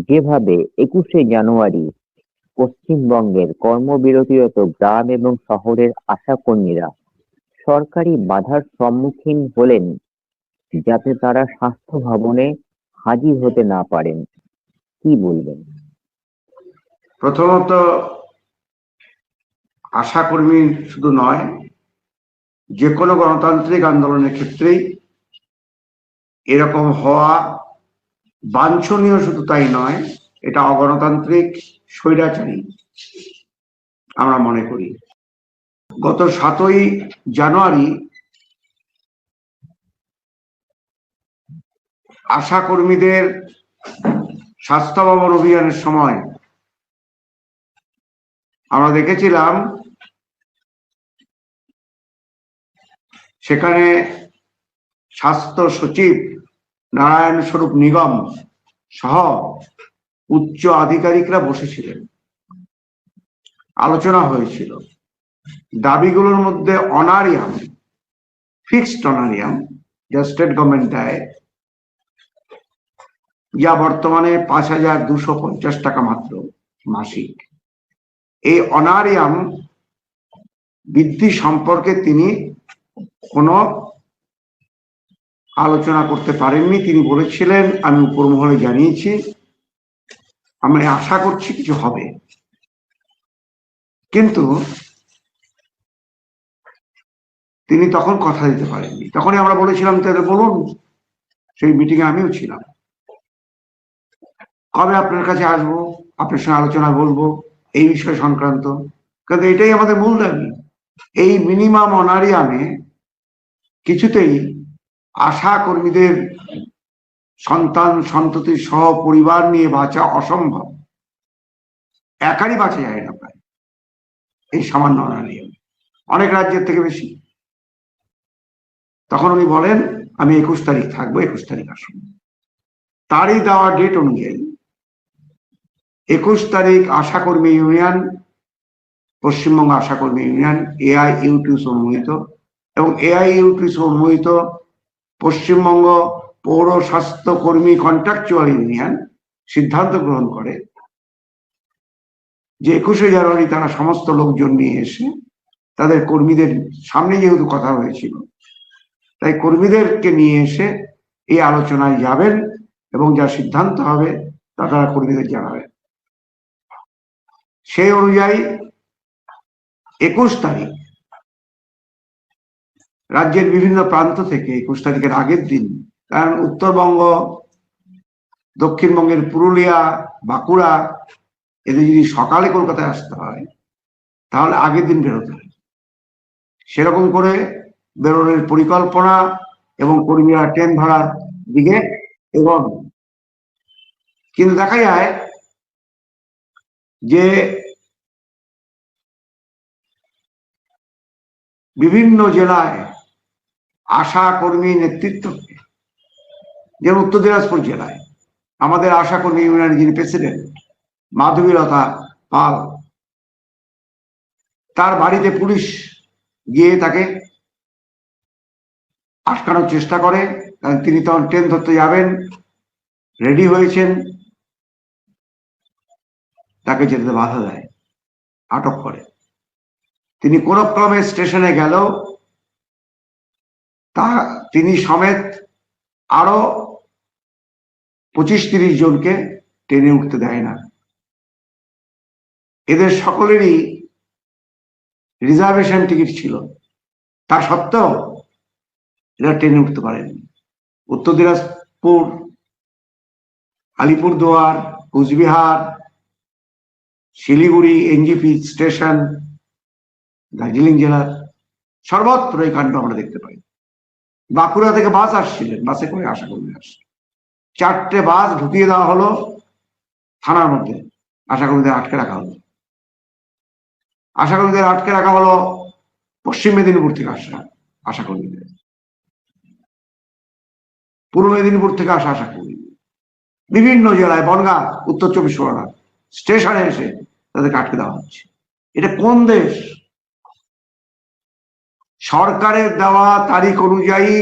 যেভাবে 21শে জানুয়ারি পশ্চিমবঙ্গের কর্মবিরতিরত গ্রাম এবং শহরের আশাকর্মীরা সরকারি বাধার সম্মুখীন হলেন যাতে তারা স্বাস্থ্য ভবনে হাজির হতে না পারেন, কি বলবেন? প্রথমত, আশাকর্মী শুধু নয়, যে কোনো গণতান্ত্রিক আন্দোলনের ক্ষেত্রেই এরকম হওয়া বাঞ্ছনীয়। শুধু তাই নয়, এটা অগণতান্ত্রিক, স্বৈরাচারী আমরা মনে করি। গত 7ই জানুয়ারি আশাকর্মীদের স্বাস্থ্য ভবন অভিযানের সময় আমরা দেখেছিলাম সেখানে স্বাস্থ্য সচিব নারায়ণ স্বরূপ নিগম সহ উচ্চ আধিকারিকরা বসেছিলেন, আলোচনা হয়েছিল। দাবিগুলোর মধ্যে অনারিয়াম, ফিক্সড অনারিয়াম যা স্টেট গভর্নমেন্ট দেয়, যা বর্তমানে 5,250 টাকা মাত্র মাসিক, এই অনারিয়াম বৃদ্ধি সম্পর্কে তিনি কোনো আলোচনা করতে পারেননি। তিনি বলেছিলেন, আমি উপরমহলে জানিয়েছি, আমি আশা করছি কিছু হবে। কিন্তু তিনি তখন কথা দিতে পারেননি। তখনই আমরা বলেছিলাম, তাহলে বলুন। সেই মিটিং এ আমিও ছিলাম। কবে আপনার কাছে আসবো, আপনার সঙ্গে আলোচনা বলবো এই বিষয় সংক্রান্ত, কিন্তু এটাই আমাদের মূল দাবি। এই মিনিমাম অনারিয়ামে কিছুতেই আশা কর্মীদের সন্তান সন্ততি সহ পরিবার নিয়ে বাঁচা অসম্ভব। একারই বাঁচা যায় না প্রায় এই সামান্য অনারিয়ামে, অনেক রাজ্যের থেকে বেশি। তখন উনি বলেন, আমি 21 তারিখ থাকবো, 21 তারিখ আসুন। তারই দেওয়া ডেট অনুযায়ী 21 তারিখ আশাকর্মী ইউনিয়ন, পশ্চিমবঙ্গ আশাকর্মী ইউনিয়ন AIUTC অনুমোদিত এবং AIUTC অনুমোদিত পশ্চিমবঙ্গ পৌর স্বাস্থ্য কর্মী কন্ট্রাকচুয়াল ইউনিয়ন সিদ্ধান্ত গ্রহণ করে যে 21শে জানুয়ারি তারা সমস্ত লোকজন নিয়ে এসে তাদের কর্মীদের সামনে, যেহেতু কথা হয়েছিল, তাই কর্মীদেরকে নিয়ে এসে এই আলোচনায় যাবেন এবং যা সিদ্ধান্ত হবে তা তারা কর্মীদের জানাবেন। সেই অনুযায়ী 21 তারিখ রাজ্যের বিভিন্ন প্রান্ত থেকে, 21 তারিখের আগের দিন, কারণ উত্তরবঙ্গ, দক্ষিণবঙ্গের পুরুলিয়া, বাঁকুড়া, এদের যদি সকালে কলকাতায় আসতে হয় তাহলে আগের দিন বেরোতে হয়। সেরকম করে বেরোনোর পরিকল্পনা এবং কর্মীরা ট্রেন ভাড়ার দিকে এবং কিন্তু দেখা যায় যে বিভিন্ন জেলায় আশা কর্মী নেতৃত্বকে, যেমন উত্তর দিনাজপুর জেলায় আমাদের আশা কর্মী ইউনিয়নের যিনি প্রেসিডেন্ট মাধবীলতা পাল, তার বাড়িতে পুলিশ গিয়ে তাকে আটকানোর চেষ্টা করে। কারণ তিনি তখন ট্রেন ধরতে যাবেন, রেডি হয়েছেন, তাকে যেতে বাধা দেয়, আটক করে। তিনি কোন ক্রমে স্টেশনে গেলেও তিনি সমেত আরো 25-30 জনকে ট্রেনে উঠতে দেয় না। এদের সকলেরই রিজার্ভেশন টিকিট ছিল, তা সত্ত্বেও এরা ট্রেনে উঠতে পারেনি। উত্তর দিনাজপুর, আলিপুরদুয়ার, কুচবিহার, শিলিগুড়ি NGP স্টেশন, দার্জিলিং জেলার সর্বত্র এই কাণ্ড আমরা দেখতে পাই। বাঁকুড়া থেকে বাস আসছিলেন, বাসে করে আশা কর্মী আসছে, 4টে বাস ঢুকিয়ে দেওয়া হলো থানার মধ্যে, আশাকর্মীদের আটকে রাখা হলো। আশাকর্মীদের আটকে রাখা হলো পশ্চিম মেদিনীপুর থেকে আসা আশাকর্মীদের, পূর্ব মেদিনীপুর থেকে আসা আশাকর্মী, বিভিন্ন জেলায়, বনগাঁ, উত্তর 24 পরগনা স্টেশনে এসে তাদেরকে আটকে দেওয়া হচ্ছে। এটা কোন দেশ? সরকারের দেওয়া তারিখ অনুযায়ী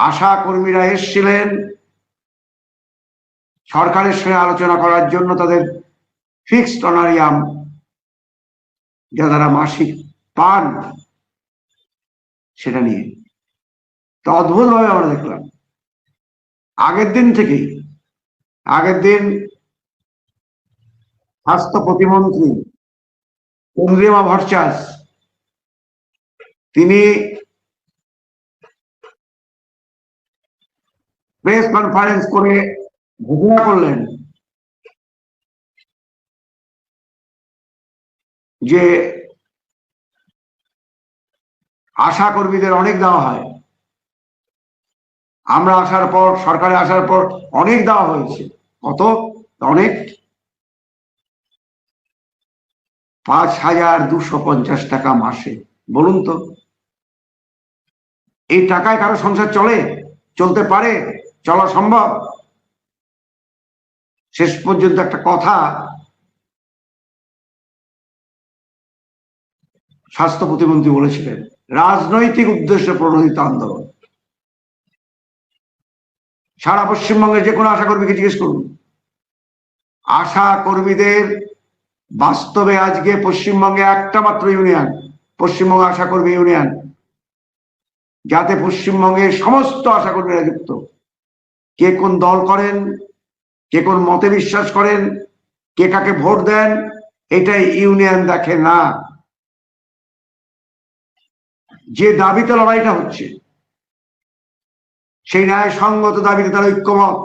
আশা কর্মীরা এসছিলেন সরকারের সঙ্গে আলোচনা করার জন্য তাদের ফিক্সড অনারিয়াম যা তারা মাসিক পান সেটা নিয়ে। তো অদ্ভুত ভাবে আমরা দেখলাম আগের দিন স্বাস্থ্য প্রতিমন্ত্রী চন্দ্রিমা ভট্টাচার্য তিনি প্রেস কনফারেন্স করে ঘোষণা করলেন যে আশা কর্মীদের অনেক দেওয়া হয়, আমরা আসার পর, সরকারে আসার পর অনেক দেওয়া হয়েছে। কত? অনেক, 5,250 টাকা মাসে। বলুন তো, এই টাকায় কারো সংসার চলতে পারে? চলা সম্ভব? শেষ পর্যন্ত একটা কথা স্বাস্থ্য প্রতিমন্ত্রী বলেছিলেন, রাজনৈতিক উদ্দেশ্যে প্রণোদিত আন্দোলন। সারা পশ্চিমবঙ্গের যে কোনো আশা কর্মীকে জিজ্ঞেস করুন, আশা কর্মীদের বাস্তবে আজকে পশ্চিমবঙ্গে একটা মাত্র ইউনিয়ন, পশ্চিমবঙ্গ আশা কর্মী ইউনিয়ন, যাতে পশ্চিমবঙ্গের সমস্ত আশা কর্মীরা যুক্ত। কে কোন দল করেন, কে কোন মতে বিশ্বাস করেন, কে কাকে ভোট দেন, এটাই ইউনিয়ন দেখে না। যে দাবিতে লড়াইটা হচ্ছে, সেই ন্যায়সঙ্গত দাবিতে তারা ঐক্যমত,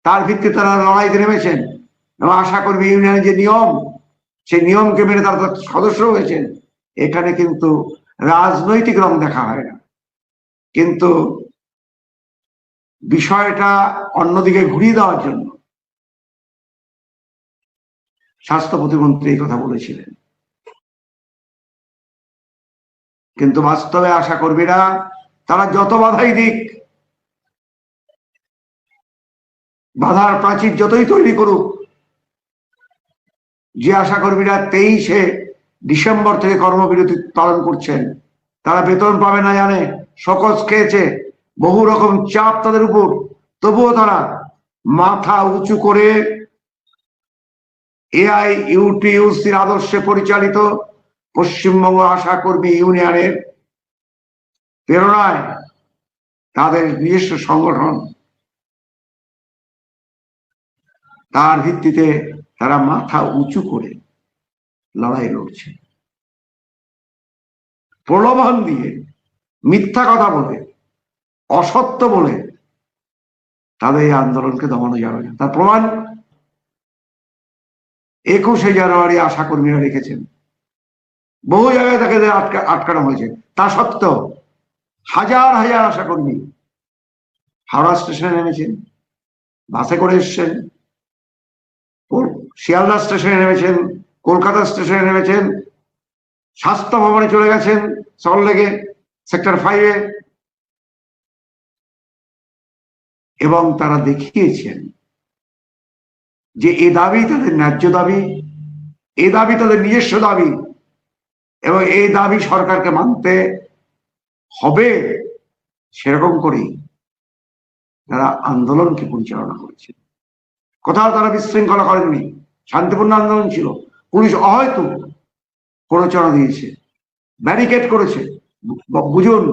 তার ভিত্তিতে তারা লড়াইতে নেমেছেন। এবং আশা কর্মী ইউনিয়নের যে নিয়ম, সেই নিয়মকে মেনে তারা সদস্য হয়েছেন। এখানে কিন্তু রাজনৈতিক রং দেখা হয় না, কিন্তু বিষয়টা অন্যদিকে ঘুরিয়ে দেওয়ার জন্য স্বাস্থ্য প্রতিমন্ত্রী এই কথা বলেছিলেন। কিন্তু বাস্তবে আশা কর্মীরা তারা যত বাধাই দিক, বাধার প্রাচীর যতই তৈরি করুক, যে আশা কর্মীরা 23শে ডিসেম্বর থেকে কর্মবিরতি পালন করছেন, তারা বেতন পাবে না জানে, সকস খেয়েছে, বহু রকম চাপ তাদের উপর, তবুও তারা মাথা উঁচু করে এআইইউটিইউসির আদর্শে পরিচালিত পশ্চিমবঙ্গ আশা কর্মী ইউনিয়নের প্রেরণায় তাদের নিজস্ব সংগঠন, তার ভিত্তিতে তারা মাথা উঁচু করে লড়াই লড়ছে। প্রলোভন দিয়ে, মিথ্যা কথা বলে, অসত্য বলে তাদের এই আন্দোলনকে দমানো যাবে না। তার প্রমাণ 21শে জানুয়ারি আশা কর্মীরা রেখেছেন, বহু জায়গায় তাকে আটকানো হয়েছে। তা সত্ত্বেও হাজার হাজার আশা কর্মী হাওড়া স্টেশনে নেমেছেন, বাসে করে এসছেন, শিয়ালদা স্টেশনে নেমেছেন, কলকাতা স্টেশনে নেমেছেন, স্বাস্থ্য ভবনে চলে গেছেন, সল্টলেকে সেক্টর 5-এ, এবং তারা দেখিয়েছেন যে এই দাবি তাদের ন্যায্য দাবি, এই দাবি তাদের নিজস্ব দাবি, এবং এই দাবি সরকারকে মানতে হবে। সেরকম করেই তারা আন্দোলনকে পরিচালনা করেছে। কোথাও তারা বিশৃঙ্খলা করেননি, শান্তিপূর্ণ আন্দোলন ছিল। পুলিশ অহয়তো প্ররোচনা দিয়েছে, ব্যারিকেড করেছে। বুঝুন,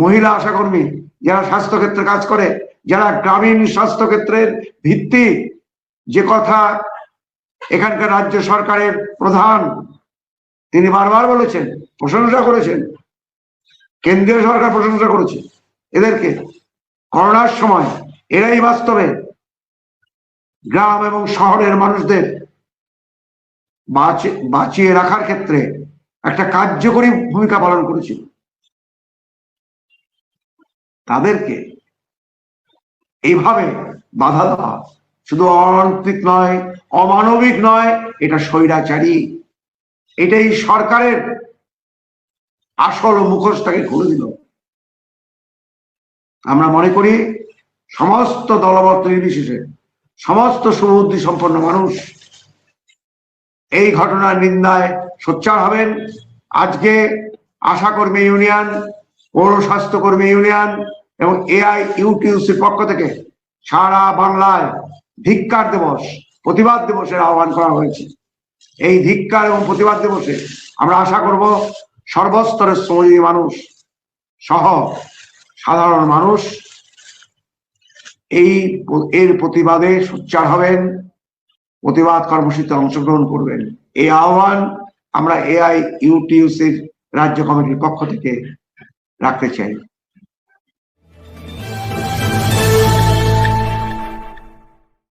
মহিলা আশাকর্মী যারা স্বাস্থ্যক্ষেত্রে কাজ করে, যারা গ্রামীণ স্বাস্থ্যক্ষেত্রের ভিত্তি, যে কথা এখানকার রাজ্য সরকারের প্রধান তিনি বারবার বলেছেন, প্রশংসা করেছেন, কেন্দ্রীয় সরকার প্রশংসা করেছে এদেরকে। করোনার সময় এরাই বাস্তবে গ্রাম এবং শহরের মানুষদের বাঁচিয়ে রাখার ক্ষেত্রে একটা কার্যকরী ভূমিকা পালন করেছিল। তাদেরকে এইভাবে বাধা দেওয়া শুধু অনৈতিক নয়, অমানবিক নয়, এটা স্বৈরাচারী। এটাই সরকারের আসল মুখোশটাকে খুলে দিল। আমরা মনে করি সমস্ত দলমত নির্বিশেষে সমস্ত শুভবুদ্ধি সম্পন্ন মানুষ এই ঘটনার নিন্দায় সোচ্চার হবেন। আজকে আশা কর্মী ইউনিয়ন, পৌর স্বাস্থ্যকর্মী ইউনিয়ন এবং এআইইউটিইউসির পক্ষ থেকে সারা বাংলায় ধিক্কার দিবস, প্রতিবাদ দিবসের আহ্বান করা হয়েছে। এই ধিক্কার এবং প্রতিবাদ দিবসে আমরা আশা করব সর্বস্তরের শ্রমজীবী মানুষ সহ সাধারণ মানুষ এর প্রতিবাদে সোচ্চার হবেন, প্রতিবাদ কর্মসূচিতে অংশগ্রহণ করবেন। এই আহ্বান আমরা এআইইউটিইউসির রাজ্য কমিটির পক্ষ থেকে রাখতে চাই।